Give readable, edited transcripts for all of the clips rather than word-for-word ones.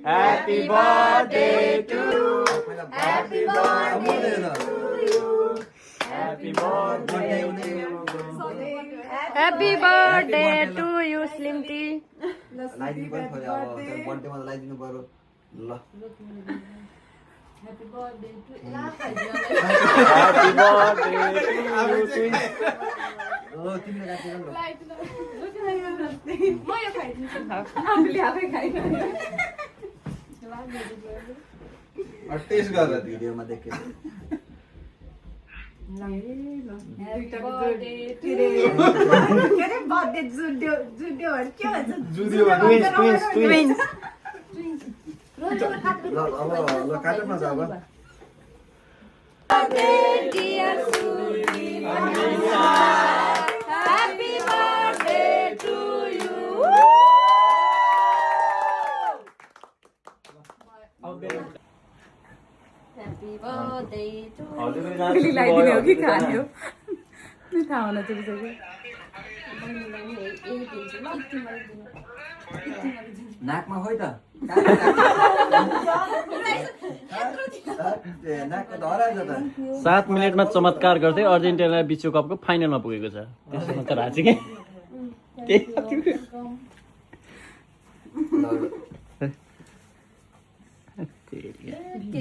Happy birthday to you. Happy birthday to you. Happy birthday to you. Happy birthday to you, Slim T. लाइदिनु पर्यो खोइ अब बर्थडेमा त लाइदिनु पर्यो ल Happy birthday to you. Happy birthday to you. ओ तिमीले काटेर ल म यो खाइदिन्छु आफूले आफै खाइदिनु टेस्ट गरेर भिडियोमा देखे Twins. ल अब ल काटौँ न त अब Dear Suti, happy birthday to you. Happy birthday to you. Really लाइदिने हो कि खाने हो? थाहा हुन तिर्सक्यो नाकमा खोइ त नाकको धराएछ त 7 मिनेटमा चमत्कार गर्दै अर्जेन्टिना विश्वकपको फाइनलमा पुगेको छ त्यसमा त राजी के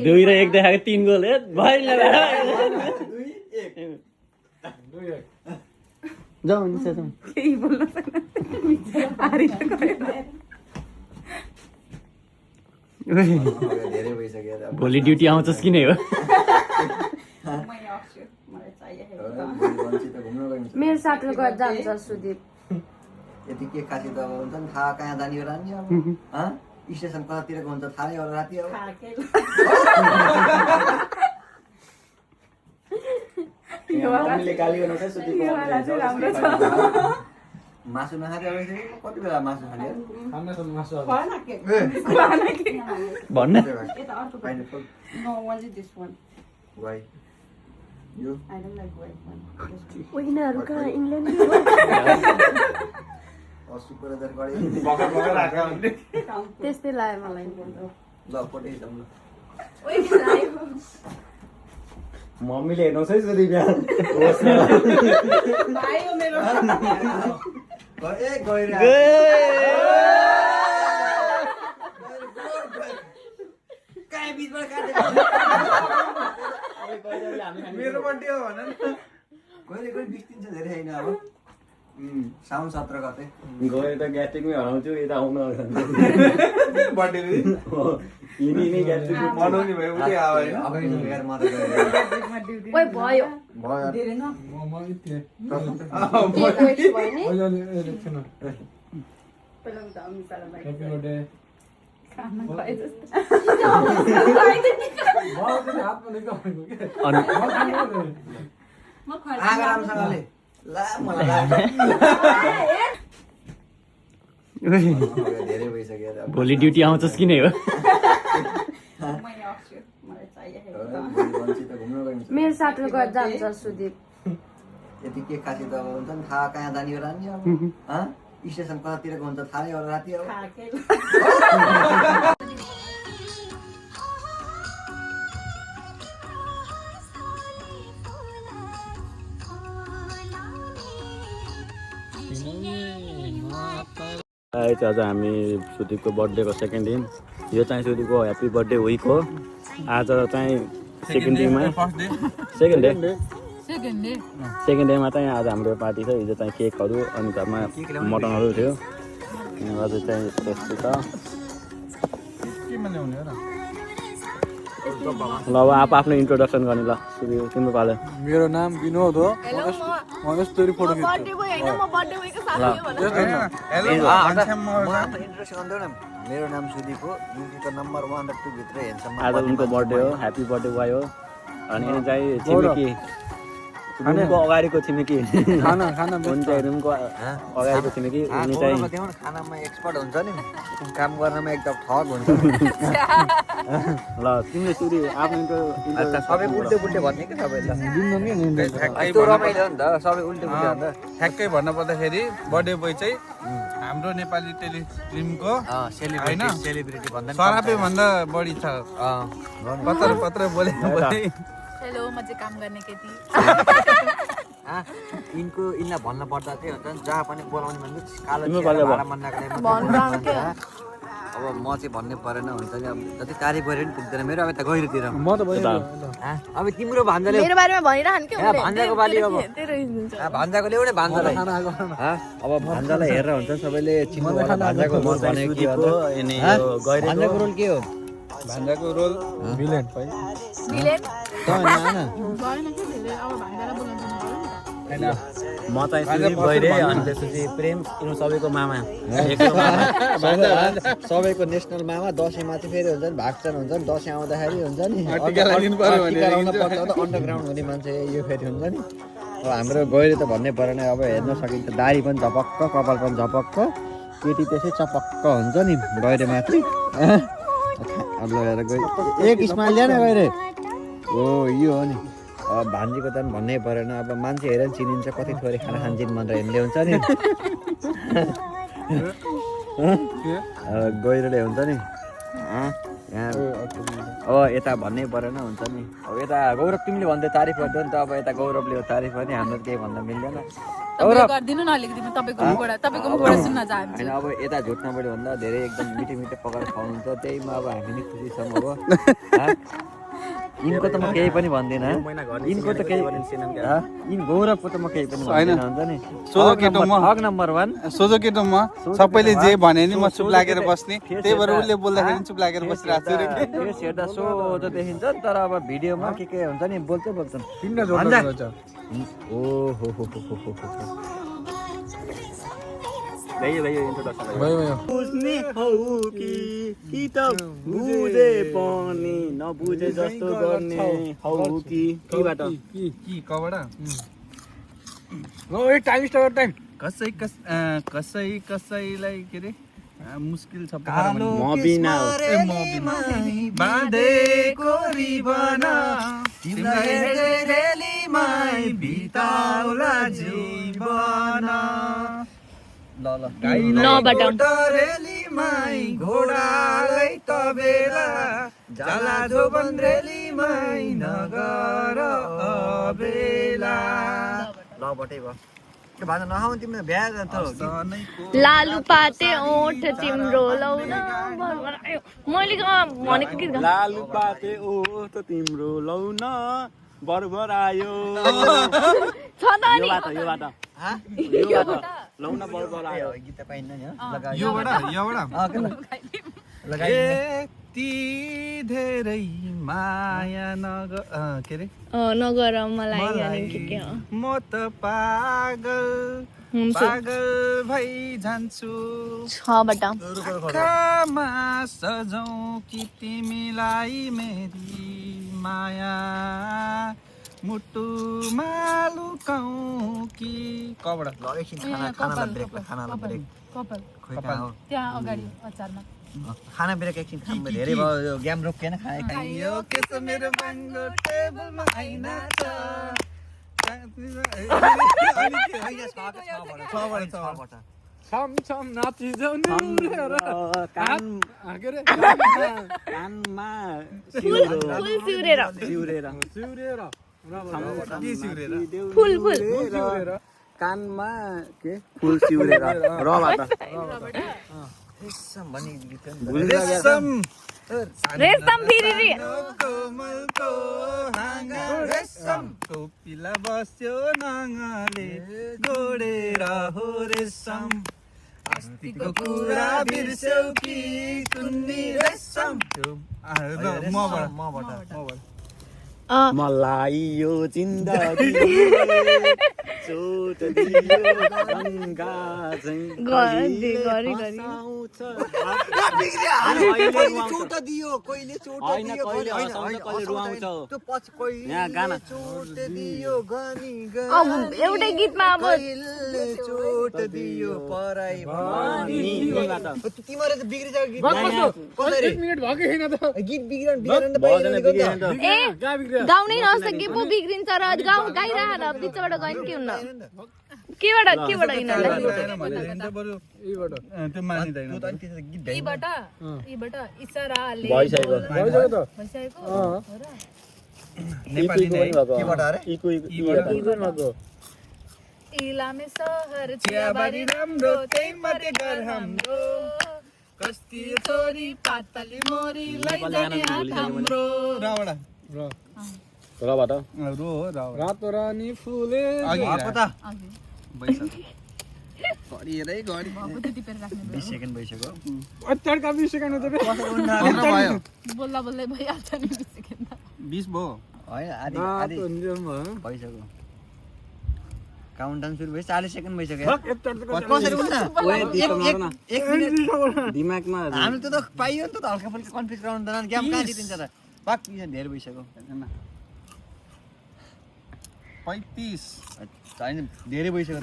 दुई र एक देखाएको 3 गोल हे भइल जाऊ निसा जाऊ केही बोल्न सक्दैन धेरै भइसक्यो भोलि ड्युटी आउँछस् कि नै हो मेरो साथमा गएर जान्छ सुदीप यति के खासि त हुन्छ नि थाहा कहाँ जाने हो रानी अब स्टेसन कतातिरको हुन्छ थाहा नै होला राति अब मासु नखाँदै अब कति बेला मासु खाने भन्न pineapple No, only this one. वाइ यो I don't like white one. यिनीहरू कहाँ इङ्ल्यान्ड सुपरवाइजर गरे त्यस्तै लाग्यो मलाई ल पठाइदिउँ ल मम्मीले हेर्नुहोस् है सोधी बिहान भाइ हो मेरो ए गएर काहे बिचबाट काटेको मेरो बर्थडे हो भन न कहिले कहिले बिस्तिन्छ धेरै होइन अब साउन 17 गते गएर त ग्यास्ट्रिकमै हराउँछु यता आउनु बर्थडे यिनी ग्यास्ट्रिक मनाउने भयो उठे आयो हैन अब यार मदत गरेर ओइ भयो भयो धेरै न केक वेस्ट भयो नि पहिला त हामी सालालाई Happy birthday. खाना खुवाए जस्तो म खुवाए आगा राम्रोसँगले ला मलाई धेरै भइसक्यो भोलि ड्युटी आउँछस् कि नै हो मैले आउँछु मलाई चाहिएको घुम्न गइन्छ मेरो साथमा गएर जान्छ सुदीप यति के खासि त हुन्छ नि थाहा कहाँ जाने हो रानी अब स्टेसन कतातिरको हुन्छ थाहा नै होला राति अब आज हामी सुदीपको बर्थडेको सेकेन्ड दिन यो चाहिँ सुदीपको ह्याप्पी बर्थडे विक हो आज चाहिँ सेकेन्ड डेमा सेकेन्ड डेमा चाहिँ आज हाम्रो पार्टी छ हिजो चाहिँ केकहरू अनि घरमा मटनहरू थियो आज चाहिँ त्यस्तो छ ल अब आफ्नो इन्ट्रोडक्सन गर्ने ल सुदीप तिम्रो पालो मेरो नाम विनोद हो म यस्तरी फोटो खिच्छु मेरो नाम सुदीप हो युकेको नम्बर 1 र 2 भित्र हेर्छ आज उनको बर्थडे हो ह्याप्पी बर्थडे वाइ हो अनि चाहिँ छिमेकी रुमको अगाडिको छिमेकी खाना खाना उनी चाहिँ रुमको अगाडिको छिमेकी उनी चाहिँ खानामा एक्सपर्ट हुन्छ नि काम गर्नमा एकदम ठग हुन्छ ल तिमीले सुरु आफ्नो सबै उल्टे पुल्टे भन्ने कि सबैले ठ्याक्कै त्यो रमाइलो हो नि त सबै उल्टे पुल्टे भन्दा ठ्याक्कै भन्न पर्दाखेरि बर्थडे बोय चाहिँ हाम्रो नेपाली टेलिफिल्मको सेलिब्रिटी भन्दा सरापै भन्दा बढी छ पत्र बोले हेलो म चाहिँ काम गर्ने केटी यिनलाई भन्न पर्दा चाहिँ हुन्छ नि जहाँ पनि बोलाउने भने कालो भाडा मन्नाको अब म चाहिँ भन्ने परेन हुन्छ नि अब जति तारिफ गरे पनि पुग्दैन मेरो अब यता गहिरोतिर म त भयो अब तिम्रो भान्जाले मेरो बारेमा भनिरहन के भान्जाको बाली अब भान्जाको ल्याउने भान्जालाई अब भान्जालाई हेरेर हुन्छ सबैले चिन्नु भान्जाको मन भनेको के हो भान्जाको रोल के हो भान्जाको रोल भिलेन मिलेन म चाहिँ सुरु गइरे अनि त्यसपछि प्रेम यिनीहरू सबैको मामा सबैको नेसनल मामा दसैँमा चाहिँ फेरि हुन्छ नि भाग्छन् हुन्छ नि दसैँ आउँदाखेरि हुन्छ नि अन्डरग्राउन्ड हुने मान्छे यो फेरि हुन्छ नि अब हाम्रो गहिरो त भन्नै परेन अब हेर्न सकिन्छ दारी पनि झपक्क कपाल पनि झपक्क केटी त्यसै चपक्क हुन्छ नि गहिरो माथि अब लगेर गइ एक स्माइल ल्याएन गहिरो हो यो हो नि भान्जीको त भन्नै परेन अब मान्छे हेरेर चिनिन्छ कति थोरै खाना खान्छन् भनेर हेर्ने हुन्छ नि गहिरोले हुन्छ नि अब यता भन्नै परेन हुन्छ नि अब यता गौरव तिमीले भन्दै तारिफ गर्दै नि त अब यता गौरवले तारिफ गर्ने हाम्रो केही भन्दा मिल्दैन गर्दिनु न अलिकति म तपाईँको मुखबाट सुन्न चाहन्छु होइन अब यता झुट नबढी भन्दा धेरै एकदम मिठो मिठो पकाएर खुवाउनुहुन्छ त्यहीमा अब हामी नै खुसी छौँ अब यिनको त म केही पनि भन्दिनँ यिनको त केही यिन गौरवको त म केही पनि भन्दिनँ हुन्छ नि सोझो केटो म हक नम्बर 1 सोझो केटो म सबैले जे भने नि म चुप लागेर बस्ने त्यही भएर उसले बोल्दाखेरि चुप लागेर बसिरहेको छु फेस हेर्दा सोझो देखिन्छ तर अब भिडियोमा के हुन्छ नि बोल्छन् किन जोड्छ ओ हो भयो इन्ट्रोडक्सन भयो बुझ्ने हौ कि त बुझे पनि नबुझे जस्तो गर्ने हौ कि बाट कि कबाट ओ टाइम स्टार्ट टाइम कसैलाई के रे मुस्किल छ म बिना बाँधेको रिबन तिमीलाई रेलीमै बिताउला जीवन रेलीमै घोडालै त बेला जाला जोबन रेलीमै नगर बेला लबटै भयो के भन्छ नखाउ तिमीले भ्या लालु पाते ओठ तिम्रो लौन मैले भनेको गीत लालु पाते ओठ तिम्रो लौन बरबर आयो छ त नि यो बात लौन बरबर आयो गीत पाइन्न नि योबाट यति धेरै माया के रे नगर मलाई म त पागल भई जान्छु छबाट आँखामा सजौँ कि तिमीलाई मेरी माया मुटुमा लुकाउँ कि कबाट एकछिन खाना ब्रेक त्यहाँ अगाडि अचारमा खाना ब्रेक एकछिन धेरै भयो गेम रोकिएन यो के छ मेरो बाङ्गो टेबलमा आइना छ छम नाचिजाउ कानमा फुल सिउरेर फुल कानमा के फुल सिउरेर रबाट रेशम फेरि टोपीला बस्यो नाङ्गाले गोडेर हो रेशम अस्तिको कुरा बिर्स्यौ कि कुन्नी रेशम मलाई यो जिन्दगी चोट दियो गङ्गा झैँ गरी गरी हँसाउँछ। कहिले चोट दियो कहिले चोट होइन, दियो कहिले हँसाउँछ, कहिले रुवाउँछ। त्यो पछि कहिले यहाँ गाना। चोट दियो गनी अब एउटै गीतमा अब कहिले चोट दियो पराई यहीँबाट। तिमीहरू त बिग्रिसक्यो गीत यहाँ- कसरी मिनेट भएको छैन त गीत बिग्रन बिग्रन त भजन पाइरहेको बिग्रियो नि नि त। ए गाउनै नसके पो बिग्रिन्छ र गाइरहेर बिचबाट गयो के हुन्न केबाट यिनीहरूलाई त्यो मानिँदैन यीबाट इसाराले भइसक्यो। भइसकेको हो र? नेपाली इको नै पनि भएको। केबाट अरे इको भएको। इलामे सहर चियाबारी राम्रो त्यही माथि घर हाम्रो कस्ती छोरी पातली मोरी लैजाने हात हाम्रो रावडा रबाट रो हो रातो रानी फुले भएको त भइसक्यो घडी 20 सेकेन्ड भइसक्यो अत्याडका 20 सेकेन्ड हुन्छ बे भयो बोल्दा बोल्दै भइहाल्छ नि 20 सेकेन्ड 20 भयो होइन आधी आधी भइसक्यो काउन्टडाउन सुरु भयो 40 सेकेन्ड भइसक्यो कसरी हुन्छ एक मिनेट दिमागमा हामी त पाइयो नि त हल्का फल्का कन्फ्युज गराउनु त गेम कहाँ जितिन्छ त पाक धेरै भइसक्यो 35 होइन धेरै भइसक्यो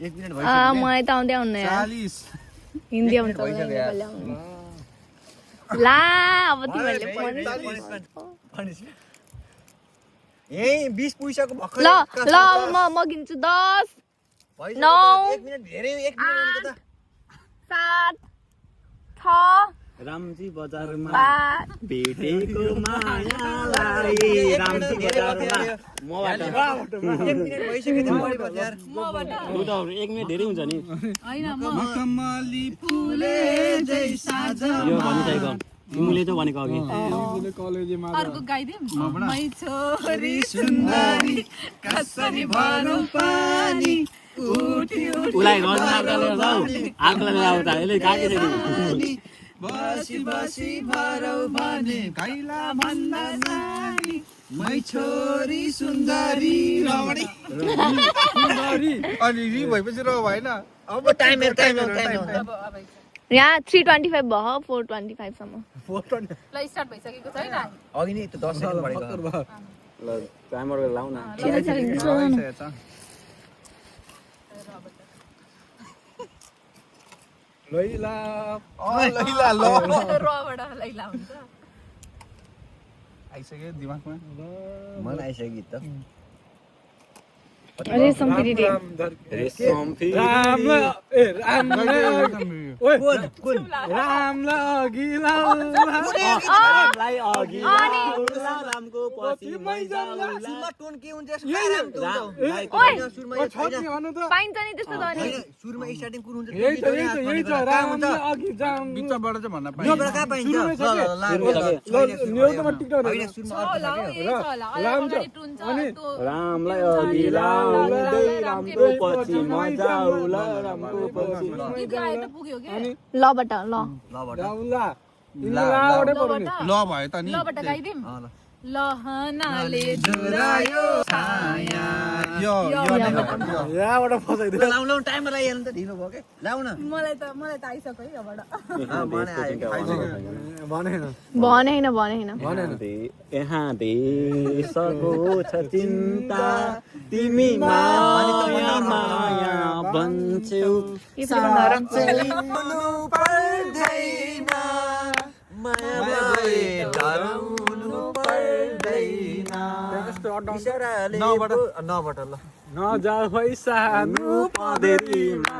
एक मिनेट आ भइसक्यो मलाई त आउँदै आउन्न यार 40 हिन्दी आउँछ भइसक्यो यार। नेपाली आउँदैन ला अब तिमीहरूले ए 20 पुगिसक्यो भर्खर ल ल अब म गिन्छु 10 भइसक्यो नौ, त, एक मिनेट धेरै एक मिनेट त 7 6 रामजी बजारमा 5 भेटेको मायालाई रामजी बजारमा मबाट एक मिनेट भइसक्यो त बढी भयो यार लु त 1 मिनेट धेरै हुन्छ नि हैन कमली फुले जैसा यो भनिसकेको तिमीले त भनेको अघि कलेजमा अर्को गाइदिम मै छोरी सुन्दरी कसरी भरौ पानी उठी उसलाई गर्नु आर्कलाई आउँदा यसले काके चाहिँ बसी बसी भरौ भने गाइला भन्दा नानी मै छोरी सुन्दरी रवडी सुन्दरी अनि रि भएपछि र भएन अब टाइम यहाँ 325 भयो 425 सम्म ल स्टार्ट भइसकेको छैन अघि नै त 10 सेकेन्ड बढेको ल टाइमर लाउ न लैला लैला ल रबाट लैला हुन्छ आइसक्यो दिमागमा मलाई आइसक्यो गीत त अरे सम्पिरी रे रेसम फेरि रामलाई अघि लाउला, रामको पछि मै जाउला। सुरमा टोन के हुन्छ रामलाई सुरमा पाइन्छ नि त्यस्तो त अनि सुरमा स्टार्टिङ कुन हुन्छ बिचबाट चाहिँ भन्न पाइन्छ योबाट कहाँ पाइन्छ ल ए छ होला अगाडि टुन छ त्यो रामलाई अघि लाउँदै रामको पछि म जाउला, रामको पछि गीत गाए त पुग्यो के लबाट ल ल भयो त नि लबाट गाइदिम लहनाले जुरायो छाया यो लाउनु टाइमर आइहाल्नु त ढिलो भयो के लाउ न मलाई त आइसक्यो है यहाँबाट भने हैन यहाँ देशको छ चिन्ता तिमी माया माया बन्छौ पर्दैन मायाले डराउनु पर्दैन इशाराले नबाट ल नजा सानो पदेरीमा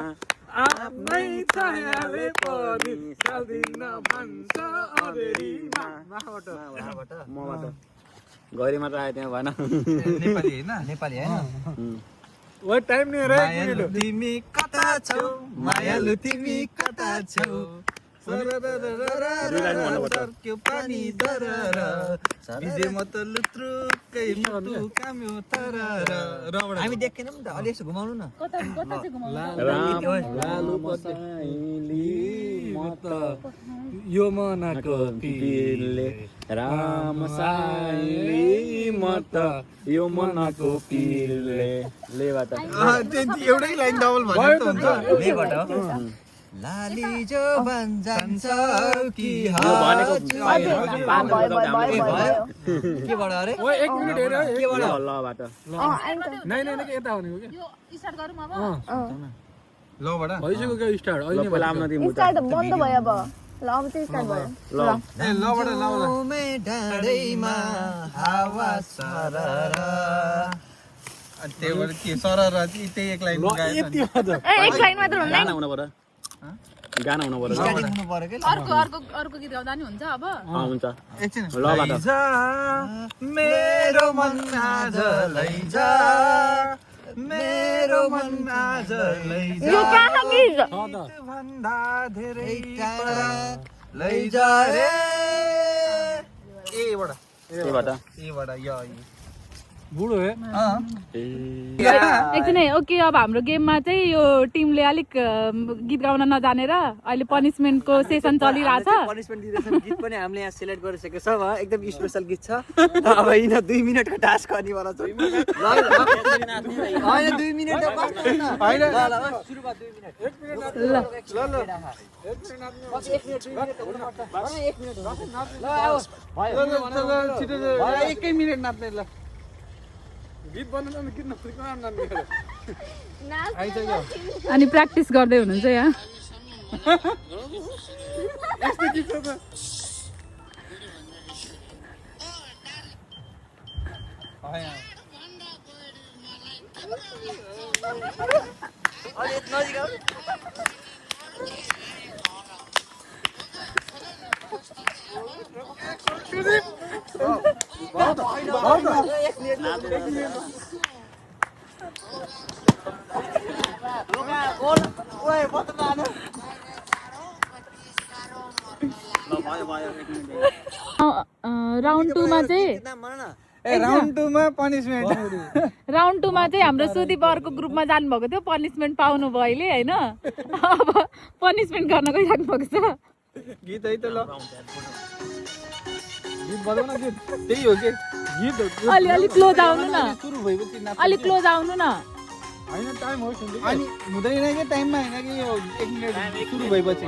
आफ्नै छायाले पनि साल्दिन भन्छ अदेरीमा मबाट गरी मात्र आयो त्यहाँ भएन नेपाली हैन नेपाली हैन ओ टाइम नि रे तिमी कता छौ मायालु तिमी कता छौ सर्क्यो पानी दरर भिजे म त लुत्रुकै मुटु काम्यो तरर हामी देखेनौँ त अलि यसो घुमाउनु न कता कता चाहिँ घुमाउनु लालु पसाइली मत यो मनको पीरले राम साइली मत यो मनको पीरले लेबाट एउटै लाइन डबल भन्नु त हुन्छ लेबाट लाली जो जान्छ कि केबाट अरे ओए 1 मिनेट हेर केबाट लबाट नै यता हुने हो के यो स्टार्ट गरौँ अब लबाट भइसक्यो के स्टार्ट अहिले पहिला आउन दिनु स्टार्ट बन्द भयो अब ल अब चाहिँ स्टार्ट भयो ल ए लबाट मे डाँडैमा हावा सरर अनि त्यहीबाट के सरर चाहिँ त्यही एक लाइन गाएछ नि एक लाइन मात्र हुन्न गाना हुनु पर्यो गाना हुनु पर्यो स्टार्टिङ हुनु पर्यो के अर्को गीत गाउँदा नि हुन्छ अब हुन्छ एकछिन लबाट लैजा मेरो मन आज लैजा मेरो मन आज लैजा यो कहाँ गीत भन्दा धेरै टाढा लैजा रे एबाट यो बुढो हे एकछिन है ओके अब हाम्रो गेममा चाहिँ यो टिमले अलिक गीत गाउन नजानेर अहिले पनिसमेन्टको सेसन चलिरहेछ पनिसमेन्ट दिँदैछ गीत पनि हामीले यहाँ सिलेक्ट गरिसकेको छ एकदम स्पेशल गीत छ अब यिन 2 मिनेटको टास्क गर्नेवाला छ हैन 2 मिनेट त बस न हैन ल सुरुवात 2 मिनेट 1 मिनेट ल 1 मिनेट ल आओ भयो 1 मिनेट नाच्ने ल गीत बनाउन गीत नफिक्नु अनि प्र्याक्टिस गर्दै हुनुहुन्छ यहाँ यस्तो गीत छ त अलि नजिक आऊ राउन्ड 2 मा चाहिँ राउन्ड 2 मा पनिसमेन्ट राउन्ड 2 मा चाहिँ हाम्रो सुदीप अर्को ग्रुपमा जानुभएको थियो पनिसमेन्ट पाउनु भयो अहिले हैन अब पनिसमेन्ट गर्न गइराख्नु भएको छ गीत है त ल गीत बजाउन गीत त्यही हो के गीत अलि क्लोज आउनु न सुरु भएपछि नाच्नु अलि क्लोज आउनु न हैन टाइम हो सुन्दै अनि हुँदैन के टाइममा हैन कि यो 1 मिनेट सुरु भएपछि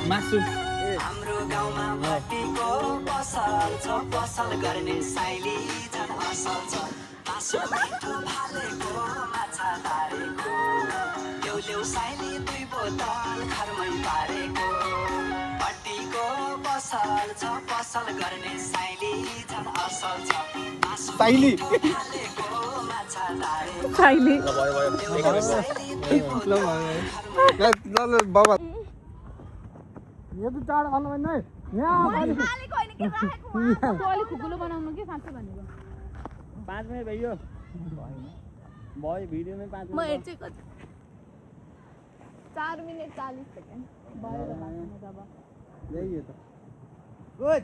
मासु हाम्रो गाउँमा माटीको पसल छ पसल गर्ने साइली झन् असल छ मासु मिठो फालेको माछा तारेको ल्याउ साइली 2 बोतल घरमै पारेको माटीको पसल छ पसल गर्ने साइली झन् असल छ मासु साइली फालेको माछा तारेको साइली ल बाबा यो त चाड भन्नु भएन है यहाँ अलि खुकुलो बनाउनु के साँच्चै भनेको 5 मिनेट भयो भयो भिडियोमै 5 म हेर्छु कति 4 मिनेट 40 सेकेन्ड भयो र बाँच्नु जब यही हो त ओइ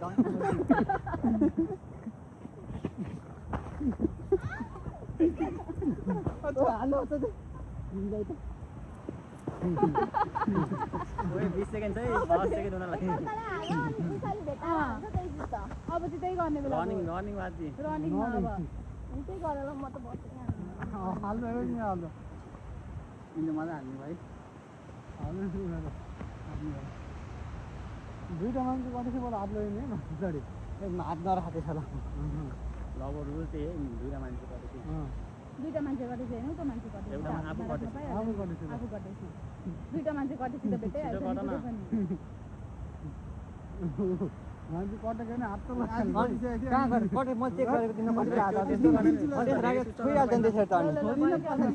हाल्नु त 20 सेकेन्ड चाहिँ 10 सेकेन्ड हुन लाग्यो अब चाहिँ त्यही गर्ने बेला रनिङ बाजी रनिङमा अब त्यही गरेर म त बसेँ हाल्नु हो नि हाल्नु इले मजा हाल्नु भाइ हाल्नु दुईटा मान्छे कतिसम्म हात लाग्यो नि पछाडि हात नराखेको छ ल अब रुल त्यही है दुईटा मान्छे गरेको दुईटा मान्छे गर्दैछ हैन त मान्छे गर्दैछ एउटामा आफू गर्दैछ आफू गर्दैछ आफू गर्दैछ दुईटा मान्छे गर्दैछ त भेटाइहाल्छ नि कुनै पनि मान्छे कटेको नि हात त लाग्छ कहाँ गरे कटे म चेक गरेको तिमीले कसरी हात त्यस्तो गर्ने अनि राखेको छोइहाल्छ नि त्यसरी त अनि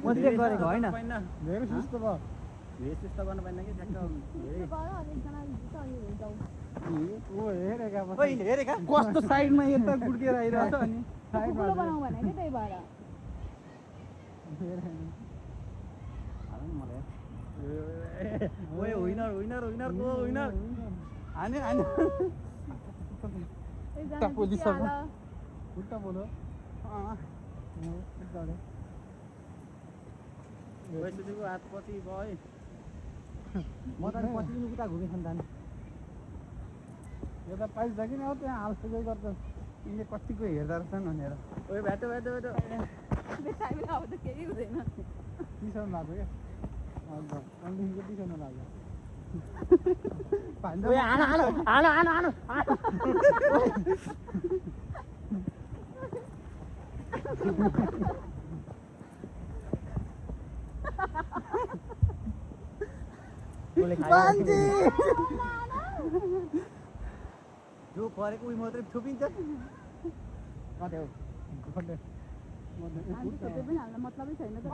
म चेक गरेको होइन धेरै सुस्त भयो रेसिस त गर्न पाइन्न कि ठ्याक्क धेरै ओ हेरेका ओइ हेरेका कस्तो साइडमा यता गुड्केर आइरहेछ अनि ठुलो बनाऊ भने के त्यही भएर हाल्नु मलाई ओए विनर विनर विनर को विनर आने आने पुलिस उल्टा बोलो वैसेको हात पछि गए म त पछि उता घुमेछन् त यता पाइस कि न त्यहाँ हालसुकै गर्छ यिनले कतिको हेर्दा रहेछन् भनेर ओए भेटो भेटो भेटो अब त केही हुँदैन टिसन लाग्यो क्या कन्डिसनको टिसन लाग्यो ओए आनो आनो आनो आनो आनो जो परेको उही मात्रै थुपिन्छ कतै हो मतलबै छैन त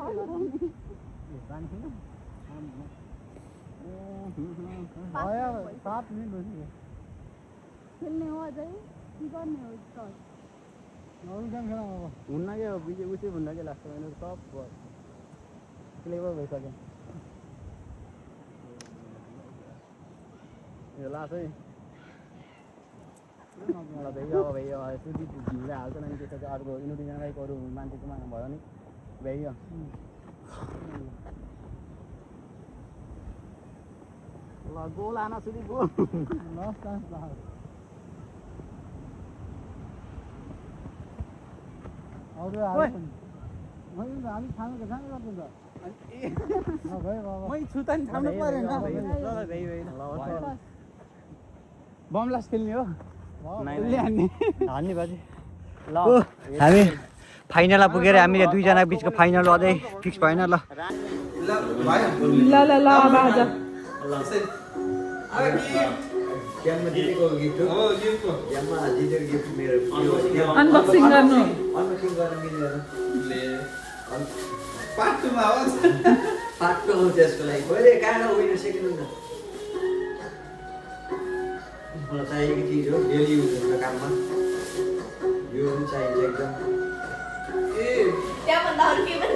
पानी छैन 7 मिनट भइसक्यो खेल्ने हो अझै के गर्ने हो स्टल अरू गेम खेल अब हुन्न क्या बिजे उसे हुन्न क्या लाग्छ भने सब क्लेभर भइसक्यो यो लास्ट है मलाई भ्याइयो अब भ्याइयो सुधी घिउले हाल्छ नि त्यसपछि अर्को इन्डिजनलाई अरू मान्छेकोमा भयो नि भ्याइयो ल गोल आना सुधी गोल लास्ट चान्स लाग्यो अरू आयो पनि मैले हामी खानु के खानु गर्छु त नभए बाबा मै छुता नि थाम्नु परेन ल भ्याइयो बम लास्ट खेल्ने हो हान्ने बाजे ल हामी फाइनलमा पुगेर हामीले दुईजना बिचको फाइनल अझै फिक्स भएन ल ल ल ल अब आज अनबक्सिङ गर्नु पार्टको हो त्यसको लागि कहिले कहाँ उयो सेकेन्ड मलाई चाहिएको चिज हो डेली युज हुन्छ काममा यो पनि चाहिन्छ एकदम त्यहाँभन्दा अरू के पनि